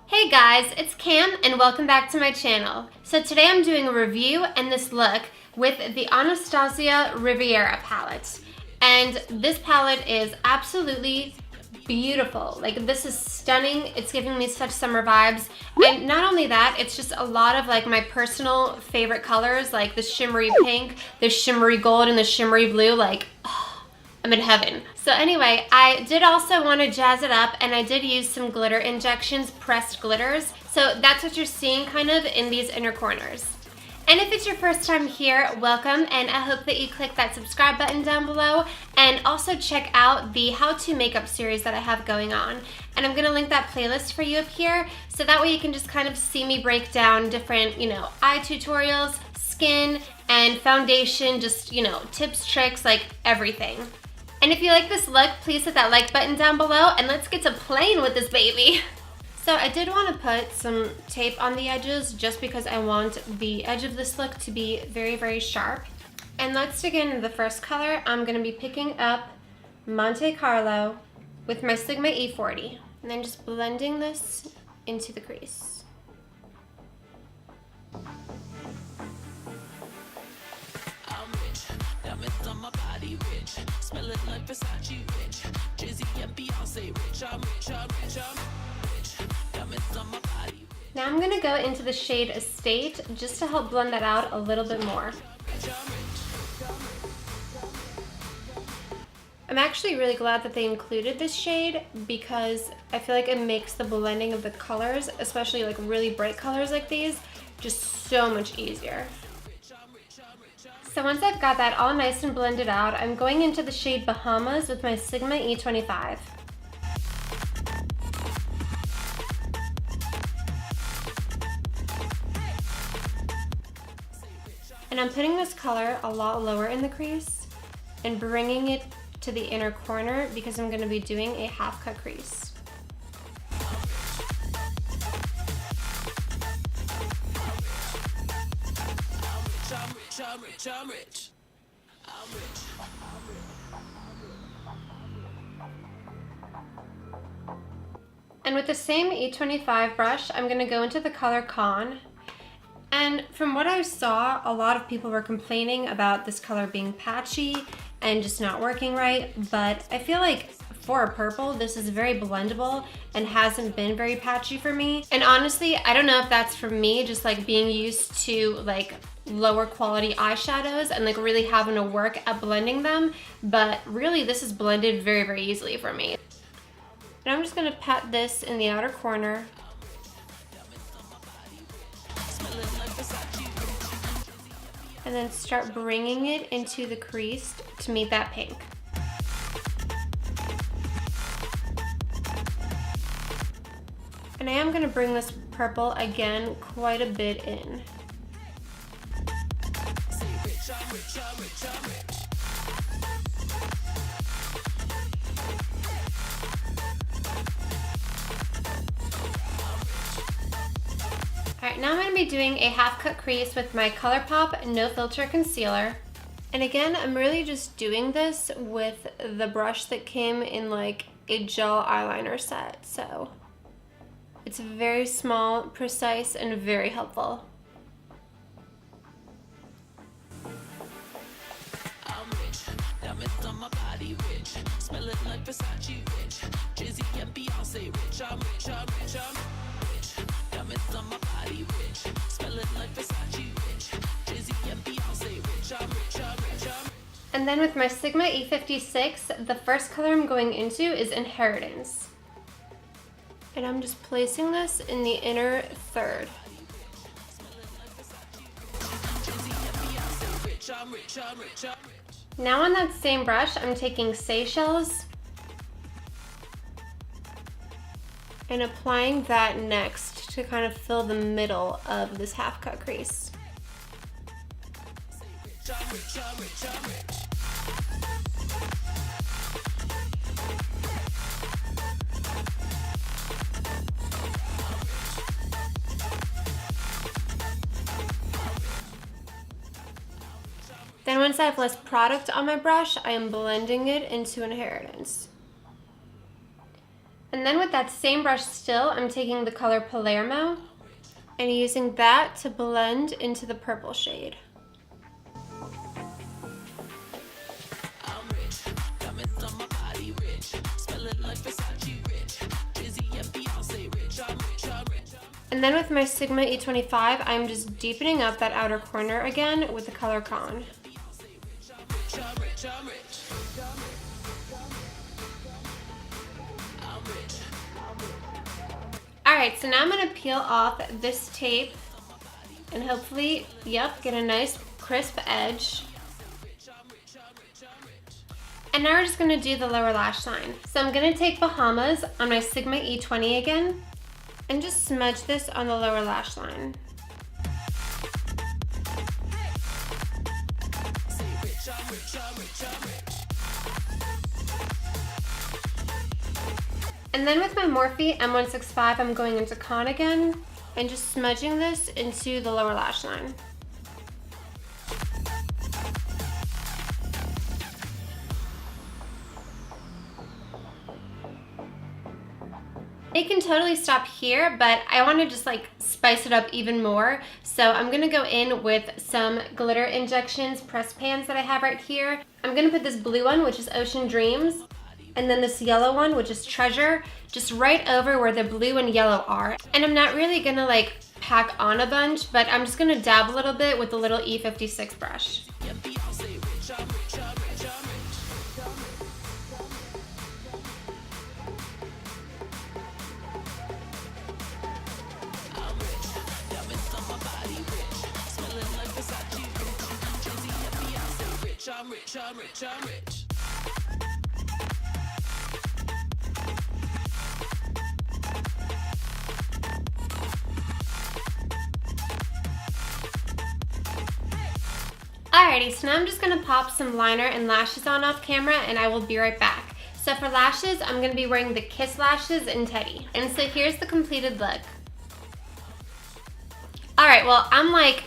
Hey guys, it's Cam and welcome back to my channel. So today I'm doing a review and this look with the Anastasia Riviera palette. And this palette is absolutely beautiful. Like, this is stunning. It's giving me such summer vibes. And not only that, it's just a lot of like my personal favorite colors, like the shimmery pink, the shimmery gold, and the shimmery blue. Like, oh, I'm in heaven. So anyway, I did also want to jazz it up, and I did use some glitter injections, pressed glitters. So that's what you're seeing kind of in these inner corners. And if it's your first time here, welcome, and I hope that you click that subscribe button down below, and also check out the how-to makeup series that I have going on. And I'm gonna link that playlist for you up here, so that way you can just kind of see me break down different, eye tutorials, skin, and foundation, just, tips, tricks, like everything. And if you like this look, please hit that like button down below, and let's get to playing with this baby. So I did want to put some tape on the edges just because I want the edge of this look to be very, very sharp. And let's dig into the first color. I'm going to be picking up Monte Carlo with my Sigma E40, and then just blending this into the crease. Now I'm going to go into the shade Estate just to help blend that out a little bit more. I'm actually really glad that they included this shade because I feel like it makes the blending of the colors, especially like really bright colors like these, just so much easier. So once I've got that all nice and blended out, I'm going into the shade Bahamas with my Sigma E25. And I'm putting this color a lot lower in the crease and bringing it to the inner corner because I'm going to be doing a half cut crease. And with the same E25 brush, I'm going to go into the color Con. And from what I saw, a lot of people were complaining about this color being patchy and just not working right, but I feel like for a purple, this is very blendable and hasn't been very patchy for me. And honestly, I don't know if that's for me, just like being used to like lower quality eyeshadows and like really having to work at blending them, but really this is blended very, very easily for me. And I'm just gonna pat this in the outer corner. And then start bringing it into the crease to meet that pink. And I am going to bring this purple again quite a bit in. Alright, now I'm going to be doing a half cut crease with my Colourpop No Filter Concealer. And again, I'm really just doing this with the brush that came in like a gel eyeliner set. So it's very small, precise, and very helpful. And then with my Sigma E56, the first color I'm going into is Inheritance. And I'm just placing this in the inner third. Now on that same brush, I'm taking Seychelles and applying that next to kind of fill the middle of this half cut crease. Then once I have less product on my brush, I am blending it into Inheritance. And then with that same brush still, I'm taking the color Palermo and using that to blend into the purple shade. And then with my Sigma E25, I'm just deepening up that outer corner again with the color Con. Alright, so now I'm going to peel off this tape and hopefully, yep, get a nice crisp edge. And now we're just going to do the lower lash line. So I'm going to take Bahamas on my Sigma E20 again and just smudge this on the lower lash line. And then with my Morphe M165, I'm going into Con again and just smudging this into the lower lash line. It can totally stop here, but I want to just like spice it up even more. So I'm going to go in with some glitter injections, press pans that I have right here. I'm going to put this blue one, which is Ocean Dreams, and then this yellow one, which is Treasure, just right over where the blue and yellow are. And I'm not really going to like pack on a bunch, but I'm just going to dab a little bit with the little E56 brush. I'm rich. Alrighty, so now I'm just going to pop some liner and lashes on off camera and I will be right back. So for lashes, I'm going to be wearing the Kiss lashes in Teddy. And so here's the completed look. Alright, well I'm like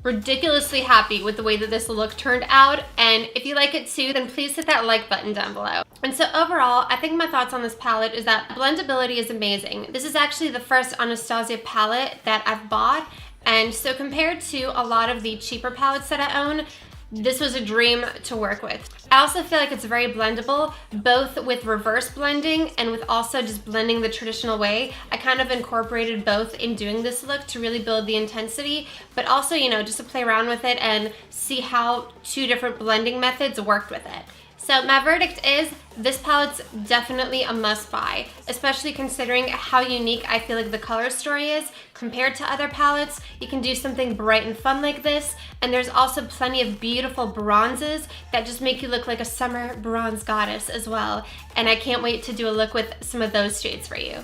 ridiculously happy with the way that this look turned out, and if you like it too, then please hit that like button down below. And so overall, I think my thoughts on this palette is that blendability is amazing. This is actually the first Anastasia palette that I've bought, and so compared to a lot of the cheaper palettes that I own, this was a dream to work with. I also feel like it's very blendable, both with reverse blending and with also just blending the traditional way. I kind of incorporated both in doing this look to really build the intensity, but also, you know, just to play around with it and see how two different blending methods worked with it. So my verdict is this palette's definitely a must buy, especially considering how unique I feel like the color story is compared to other palettes. You can do something bright and fun like this, and there's also plenty of beautiful bronzes that just make you look like a summer bronze goddess as well. And I can't wait to do a look with some of those shades for you.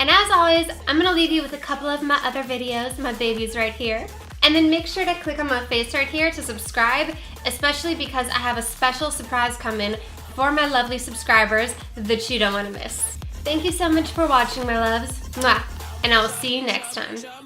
And as always, I'm gonna leave you with a couple of my other videos, my babies right here. And then make sure to click on my face right here to subscribe, especially because I have a special surprise coming for my lovely subscribers that you don't want to miss. Thank you so much for watching, my loves. Mwah! And I will see you next time.